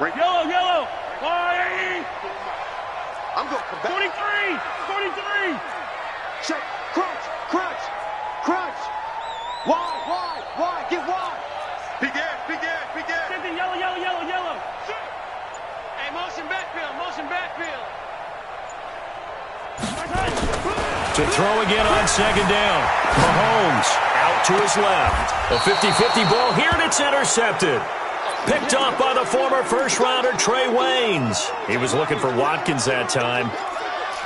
Yellow, yellow. Why? I'm going to come back. 43. Check. Crunch. Why? Get wide. Big ass. Yellow. Hey, motion backfield. To throw again on second down. Mahomes out to his left. A 50-50 ball here, and it's intercepted. Picked off by the former first-rounder Trey Waynes. He was looking for Watkins that time.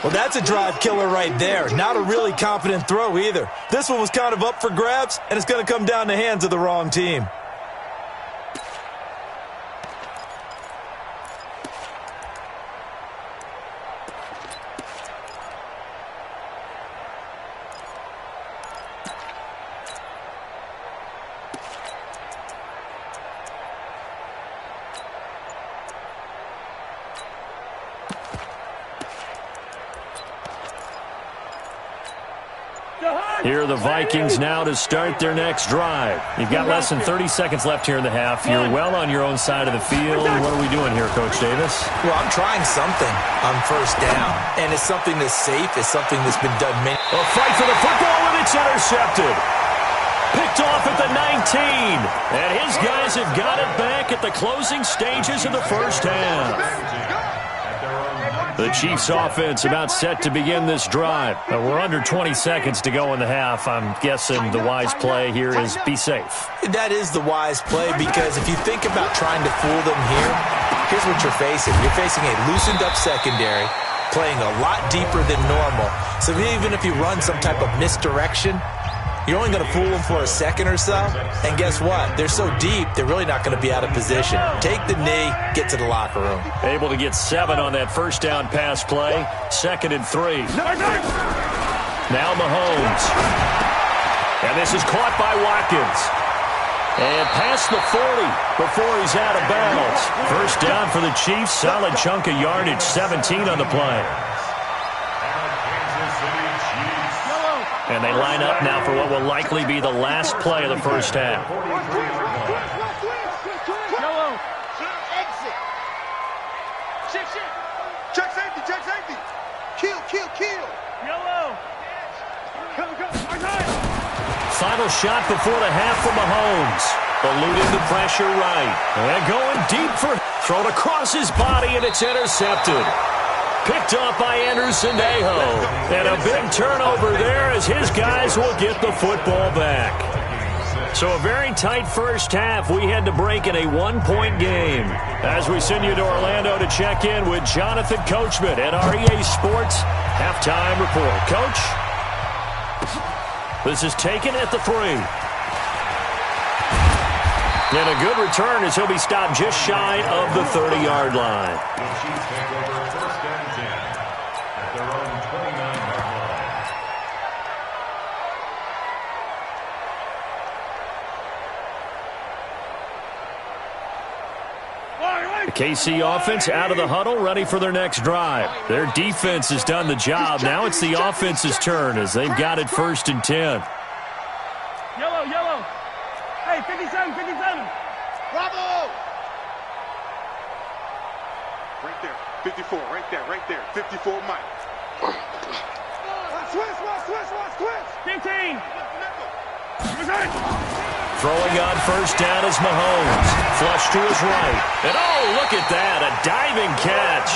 Well, that's a drive killer right there. Not a really confident throw either. This one was kind of up for grabs, and it's going to come down the hands of the wrong team. Here are the Vikings now to start their next drive. You've got less than 30 seconds left here in the half. You're well on your own side of the field. What are we doing here, Coach Davis? Well, I'm trying something on first down, and it's something that's safe. It's something that's been done many. A fight for the football, and it's intercepted. Picked off at the 19. And his guys have got it back at the closing stages of the first half. The Chiefs' offense about set to begin this drive. We're under 20 seconds to go in the half. I'm guessing the wise play here is be safe. That is the wise play, because if you think about trying to fool them here, here's what you're facing. You're facing a loosened-up secondary, playing a lot deeper than normal. So even if you run some type of misdirection, you're only going to fool them for a second or so. And guess what? They're so deep, they're really not going to be out of position. Take the knee, get to the locker room. Able to get 7 on that first down pass play. 2nd and 3. Now Mahomes. And this is caught by Watkins. And past the 40 before he's out of bounds. First down for the Chiefs. Solid chunk of yardage. 17 on the play. And they line up now for what will likely be the last play of the first half. Yellow. Exit. Check safety. Kill. Yellow. Final shot before the half for Mahomes. Eluding the pressure right. And going deep for thrown across his body, and it's intercepted. Picked off by Anderson-Aho. And a big turnover there as his guys will get the football back. So a very tight first half. We had to break in a 1-point game. As we send you to Orlando to check in with Jonathan Coachman at our EA Sports Halftime Report. Coach, this is taken at the 3. And a good return as he'll be stopped just shy of the 30-yard line. The KC offense out of the huddle, ready for their next drive. Their defense has done the job. Now it's the offense's turn as they've got it 1st and 10. Yellow. Hey, 57. Bravo! Right there. 54. Right there. 54, Mike. Switch. 15. Throwing on first down is Mahomes. Flush to his right. And oh, look at that. A diving catch.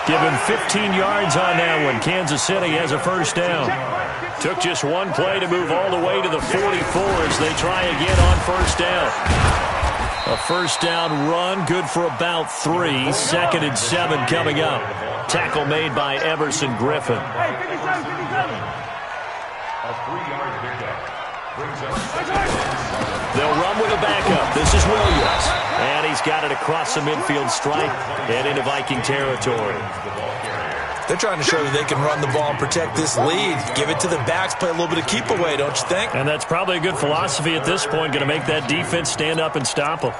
Give him 15 yards on that one. Kansas City has a first down. Took just one play to move all the way to the 44 as they try again on first down. A first down run, good for about 3. 2nd and 7 coming up. Tackle made by Everson Griffin. Hey, 57. A 3-yard pickup. They'll run with a backup. This is Williams. And he's got it across the midfield stripe and into Viking territory. They're trying to show that they can run the ball and protect this lead. Give it to the backs, play a little bit of keep away, don't you think? And that's probably a good philosophy at this point, going to make that defense stand up and stop them.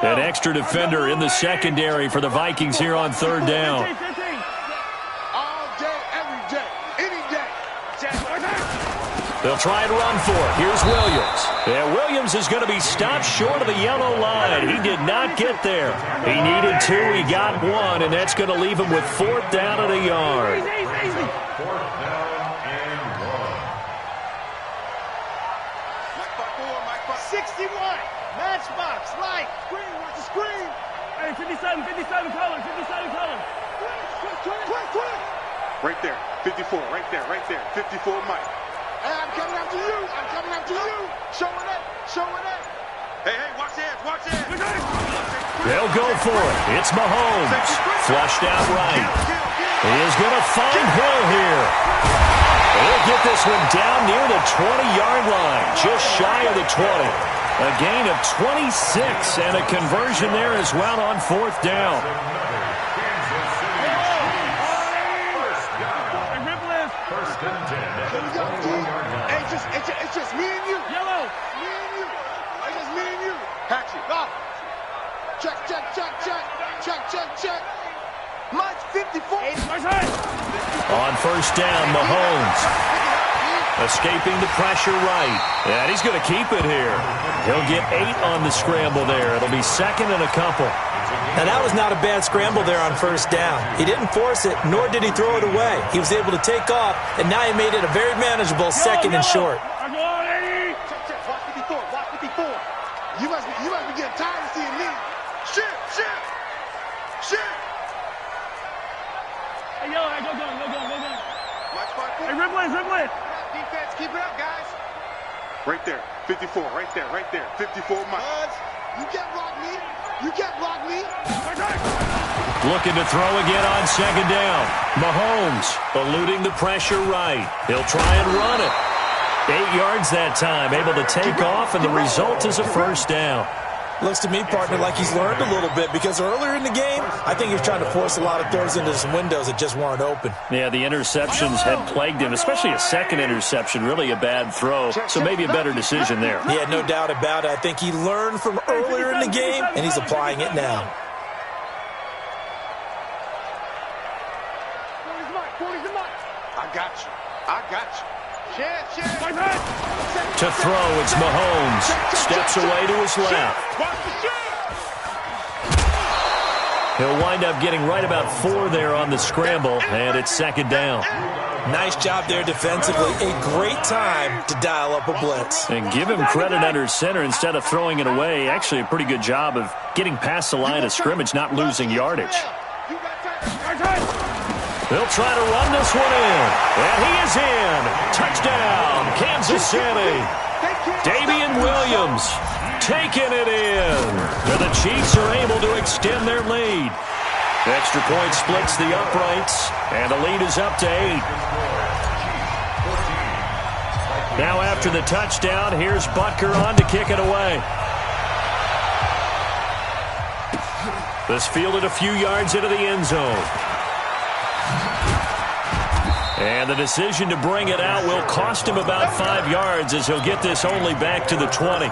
An extra defender in the secondary for the Vikings here on 3rd down. They'll try and run for it. Here's Williams. And Williams is going to be stopped short of the yellow line. He did not get there. He needed 2. He got 1, and that's going to leave him with 4th down and a yard. Easy. 4th down and 1. 61. Matchbox. Right. Screen. Watch the screen. Hey, 57 color. 57 color. Quick. Right there. 54. Right there. 54 Mike. Hey, I'm coming after you. Show it up. Hey, watch hands. They'll go for it. It's Mahomes. Flushed out right. He is going to find Hill here. He'll get this one down near the 20-yard line, just shy of the 20. A gain of 26 and a conversion there as well on 4th down. First and 10. Hey, it's just me and you. Yellow. Me and you. It's just me and you. Hatchet. Go. Check. Mike's 54. On 1st down, Mahomes. Escaping the pressure right. And he's going to keep it here. He'll get 8 on the scramble there. It'll be 2nd and a couple. Now, that was not a bad scramble there on 1st down. He didn't force it, nor did he throw it away. He was able to take off, and now he made it a very manageable 2nd and short. Check. Watch 54. You must be getting tired of seeing me. Shit. Hey, yo, go. Hey, Ripley. Defense, keep it up, guys. Right there. 54. Right there. 54 Mike. You can't block me. Looking to throw again on 2nd down. Mahomes eluding the pressure right. He'll try and run it. 8 yards that time, able to take off, and the result is a 1st down. Looks to me, partner, like he's learned a little bit, because earlier in the game, I think he was trying to force a lot of throws into some windows that just weren't open. Yeah, the interceptions had plagued him, especially a 2nd interception, really a bad throw, so maybe a better decision there. Yeah, no doubt about it. I think he learned from earlier in the game, and he's applying it now. I got you. To throw, it's Mahomes. Steps away to his left. He'll wind up getting right about 4 there on the scramble, and it's 2nd down. Nice job there defensively. A great time to dial up a blitz. And give him credit under center instead of throwing it away. Actually, a pretty good job of getting past the line of scrimmage, not losing yardage. They'll try to run this one in. And he is in. Touchdown, Kansas City. Damian Williams taking it in. And the Chiefs are able to extend their lead. Extra point splits the uprights, and the lead is up to 8. Now after the touchdown, here's Butker on to kick it away. This fielded a few yards into the end zone. And the decision to bring it out will cost him about 5 yards, as he'll get this only back to the 20.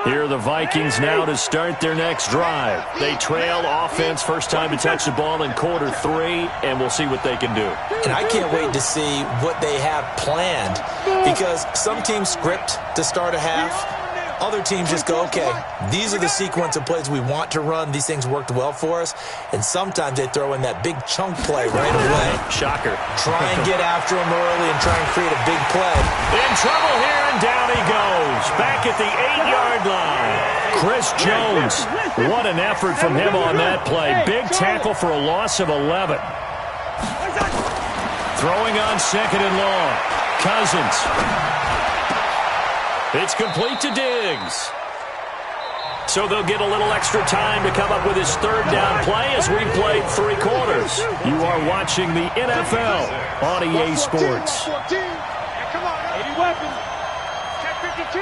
Here are the Vikings now to start their next drive. They trail offense, first time to touch the ball in quarter 3, and we'll see what they can do. And I can't wait to see what they have planned, because some teams script to start a half. Other teams just go, okay, these are the sequence of plays we want to run. These things worked well for us. And sometimes they throw in that big chunk play right away. Shocker. Try and get after him early and try and create a big play. In trouble here, and down he goes. Back at the 8-yard line. Chris Jones. What an effort from him on that play. Big tackle for a loss of 11. Throwing on 2nd and long. Cousins. It's complete to Diggs. So they'll get a little extra time to come up with his 3rd down play as we played 3 quarters. You are watching the NFL on EA Sports. Come on, 80 weapons. Check 52.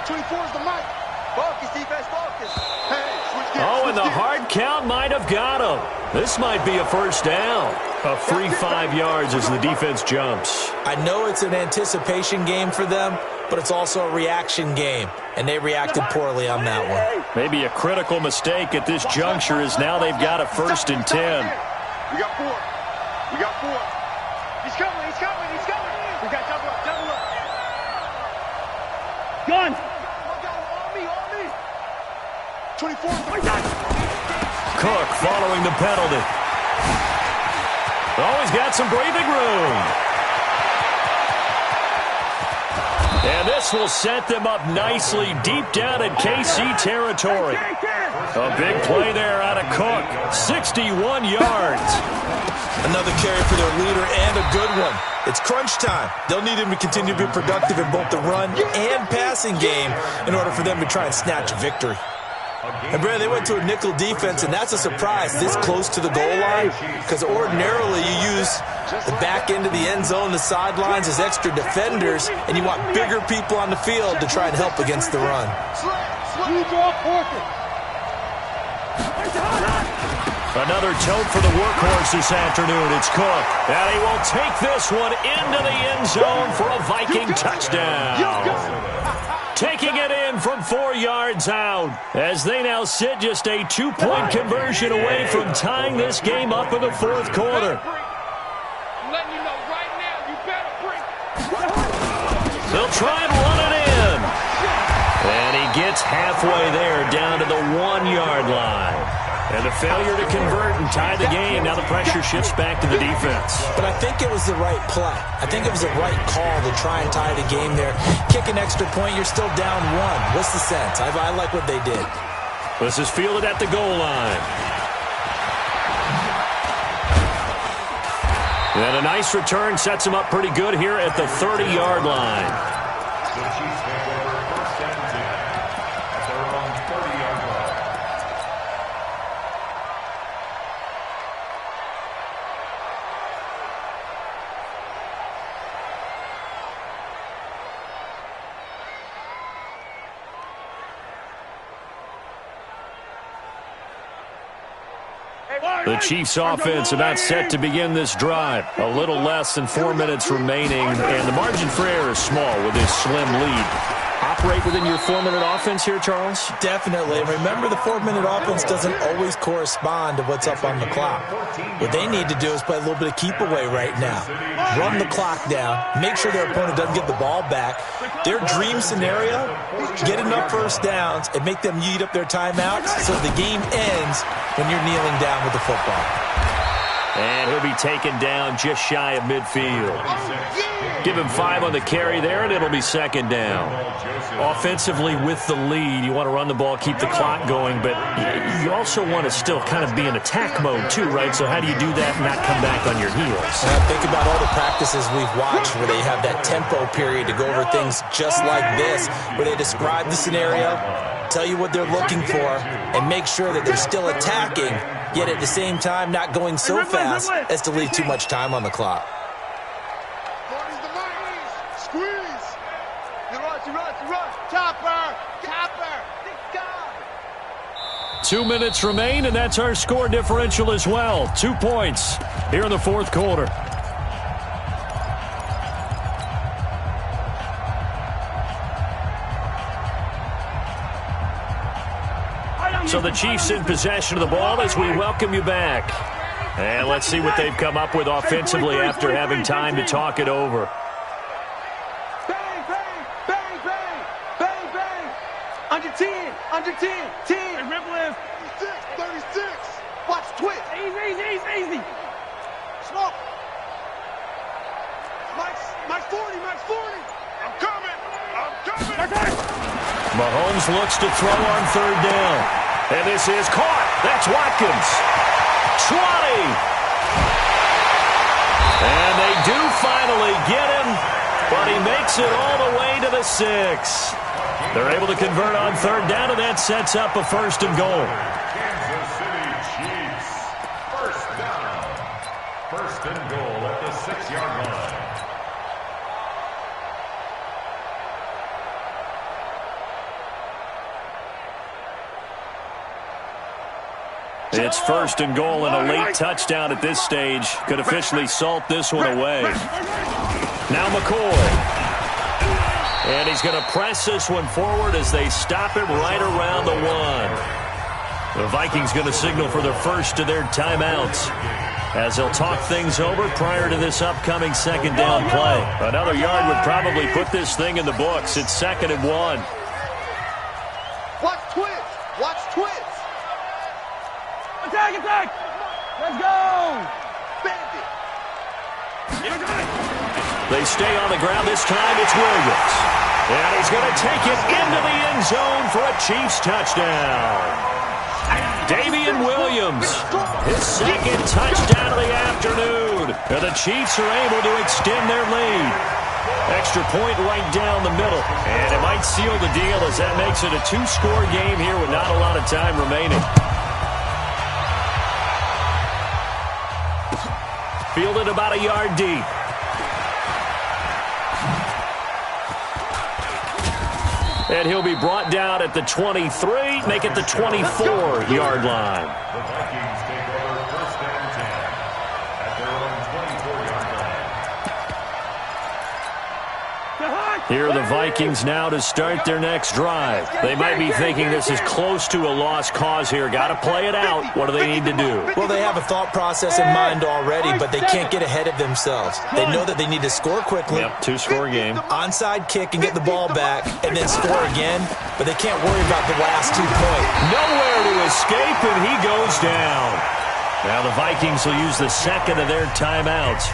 24 is the mic. Focus, defense, focus. Hey, switch Oh, and the hard count might have got him. This might be a first down. A free 5 yards as the defense jumps. I know it's an anticipation game for them, but it's also a reaction game, and they reacted poorly on that one. Maybe a critical mistake at this juncture is now they've got a 1st and 10. We got 4. We got 4. He's coming, he's coming, he's coming. We got double up, double up. Guns. On me. 24. Cook following the penalty. Oh, he's got some breathing room. And this will set them up nicely deep down in KC territory. A big play there out of Cook. 61 yards. Another carry for their leader and a good one. It's crunch time. They'll need him to continue to be productive in both the run and passing game in order for them to try and snatch a victory. And, Brad, they went to a nickel defense, and that's a surprise this close to the goal line, because ordinarily you use the back end of the end zone, the sidelines as extra defenders, and you want bigger people on the field to try and help against the run. Another tote for the workhorse this afternoon. It's Cook. And he will take this one into the end zone for a Viking touchdown. Taking it in from 4 yards out as they now sit just a 2-point conversion away from tying this game up in the 4th quarter. I'm letting you know right now, you better bring. They'll try and run it in. And he gets halfway there down to the 1-yard line. And a failure to convert and tie the game. Now the pressure shifts back to the defense. But I think it was the right play. I think it was the right call to try and tie the game there. Kick an extra point, you're still down 1. What's the sense? I like what they did. This is fielded at the goal line. And a nice return sets him up pretty good here at the 30-yard line. The Chiefs take over 1st and 10 at their own 30-yard line. The Chiefs offense about set to begin this drive. A little less than 4 minutes remaining, and the margin for error is small with this slim lead. Operate within your 4-minute offense here, Charles? Definitely. And remember, the 4-minute offense doesn't always correspond to what's up on the clock. What they need to do is play a little bit of keep away right now. Run the clock down. Make sure their opponent doesn't get the ball back. Their dream scenario, get enough first downs and make them eat up their timeouts so the game ends when you're kneeling down with the football. And he'll be taken down just shy of midfield. Give him 5 on the carry there, and it'll be 2nd down. Offensively, with the lead, you want to run the ball, keep the clock going, but you also want to still kind of be in attack mode too, right? So how do you do that and not come back on your heels? Think about all the practices we've watched where they have that tempo period to go over things just like this, where they describe the scenario, tell you what they're looking for, and make sure that they're still attacking, yet at the same time not going so fast as to leave too much time on the clock. Squeeze. You run. Chopper. 2 minutes remain, and that's our score differential as well. 2 points here in the 4th quarter. So the Chiefs in possession of the ball as we welcome you back. And let's see what they've come up with offensively after having time to talk it over. Under 10. 10. Rip lift. 36. Watch twitch. Easy. Smoke. Mike's 40. I'm coming. Mahomes looks to throw on 3rd down. And this is caught. That's Watkins. 20. And they do finally get him, but he makes it all the way to the 6. They're able to convert on 3rd down, and that sets up a 1st and goal. Kansas City Chiefs. 1st down. 1st and goal at the 6-yard line. It's 1st and goal, and a late touchdown at this stage could officially salt this one away. Now McCoy. And he's going to press this one forward as they stop it right around the 1. The Vikings going to signal for the first of their timeouts as they'll talk things over prior to this upcoming 2nd down play. Another yard would probably put this thing in the books. It's 2nd and 1. Watch twist. Watch twist. Attack, attack. Let's go. Bandit. They stay on the ground. This time it's Williams. And he's going to take it into the end zone for a Chiefs touchdown. Damian Williams, his 2nd touchdown of the afternoon. And the Chiefs are able to extend their lead. Extra point right down the middle. And it might seal the deal as that makes it a 2-score game here with not a lot of time remaining. Fielded about a yard deep. And he'll be brought down at the 23, make it the 24-yard line. The Vikings take over 1st and 10 at their own 24-yard line. Here are the Vikings now to start their next drive. They might be thinking this is close to a lost cause here. Got to play it out. What do they need to do? Well, they have a thought process in mind already, but they can't get ahead of themselves. They know that they need to score quickly. Yep, 2-score game. Onside kick and get the ball back and then score again, but they can't worry about the last 2 points. Nowhere to escape, and he goes down. Now the Vikings will use the 2nd of their timeouts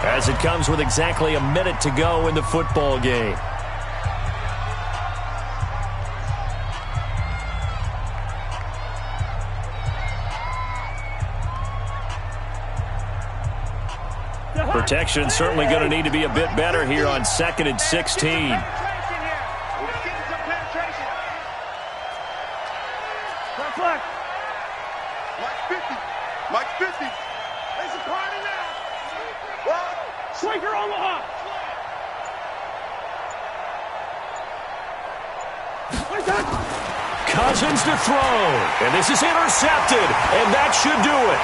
as it comes with exactly a minute to go in the football game. Protection certainly going to need to be a bit better here on 2nd and 16. Mike 50. There's a party now. Slinker Omaha. Cousins to throw. And this is intercepted. And that should do it.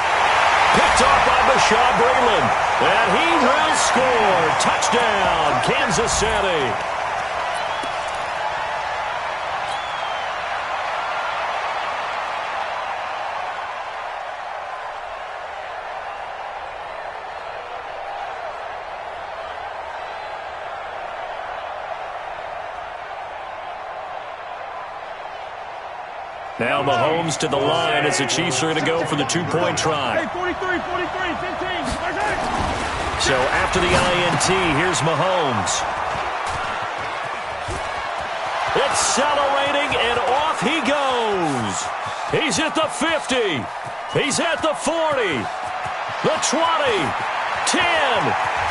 Picked off by Bashaw Breeland. And he will score. Touchdown, Kansas City. Now Mahomes to the line as the Chiefs are going to go for the 2-point try. Hey, 43, 43, 15. So after the INT, here's Mahomes. Accelerating, and off he goes. He's at the 50. He's at the 40. The 20. 10.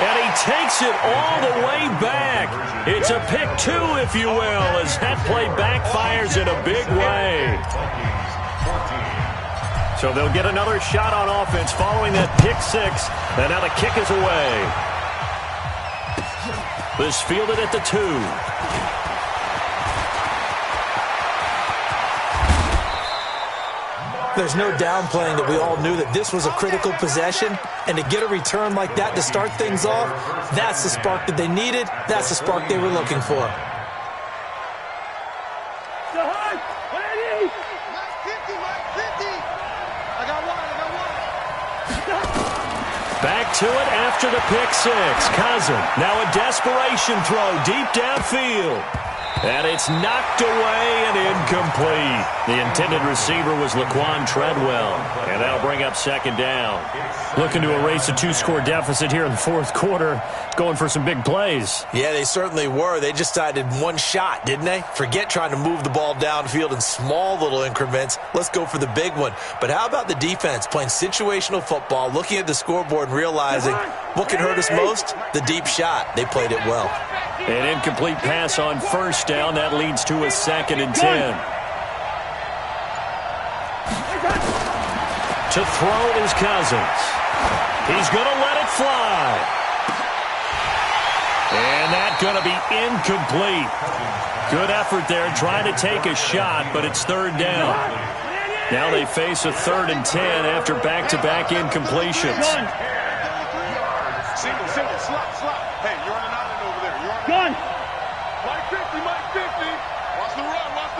And he takes it all the way back. It's a pick 2, if you will, as that play backfires in a big way. So they'll get another shot on offense following that pick 6. And now the kick is away. This fielded at the 2. There's no downplaying that we all knew that this was a critical possession, and to get a return like that to start things off, that's the spark that they needed. That's the spark they were looking for. Back to it after the pick 6. Cousins. Now a desperation throw deep downfield. And it's knocked away and incomplete. The intended receiver was Laquan Treadwell. And that'll bring up 2nd down. Looking to erase a 2-score deficit here in the 4th quarter. Going for some big plays. Yeah, they certainly were. They just decided one shot, didn't they? Forget trying to move the ball downfield in small little increments. Let's go for the big one. But how about the defense playing situational football, looking at the scoreboard and realizing what can hurt us most? The deep shot. They played it well. An incomplete pass on 1st down. That leads to a 2nd and 10. To throw is Cousins. He's going to let it fly. And that's going to be incomplete. Good effort there trying to take a shot, but it's 3rd down. Now they face a 3rd and 10 after back-to-back incompletions. Single, slot. Hey, you're on an island over there. You're on Gun. Mike 50. Watch the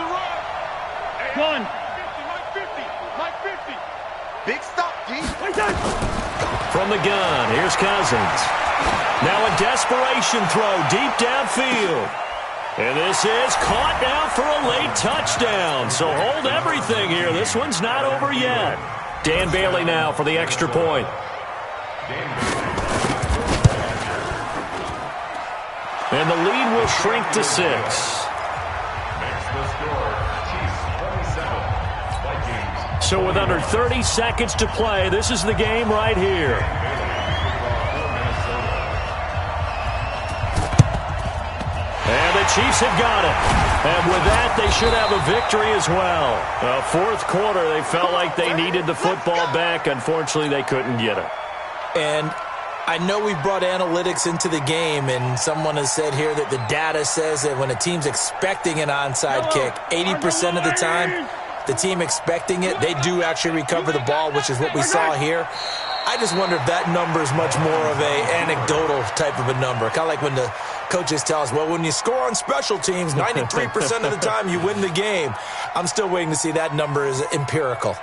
run. Hey, Gun. Mike 50. Big stop, D. From the gun, here's Cousins. Now a desperation throw deep downfield. And this is caught now for a late touchdown. So hold everything here. This one's not over yet. Dan Bailey now for the extra point. And the lead will shrink to 6. Makes the score Chiefs 27, Vikings. So with under 30 seconds to play, this is the game right here. And the Chiefs have got it. And with that, they should have a victory as well. Fourth quarter, they felt like they needed the football back. Unfortunately, they couldn't get it. And I know we brought analytics into the game, and someone has said here that the data says that when a team's expecting an onside kick, 80% of the time, the team expecting it, they do actually recover the ball, which is what we saw here. I just wonder if that number is much more of a anecdotal type of a number. Kind of like when the coaches tell us, well, when you score on special teams, 93% of the time you win the game. I'm still waiting to see that number is empirical.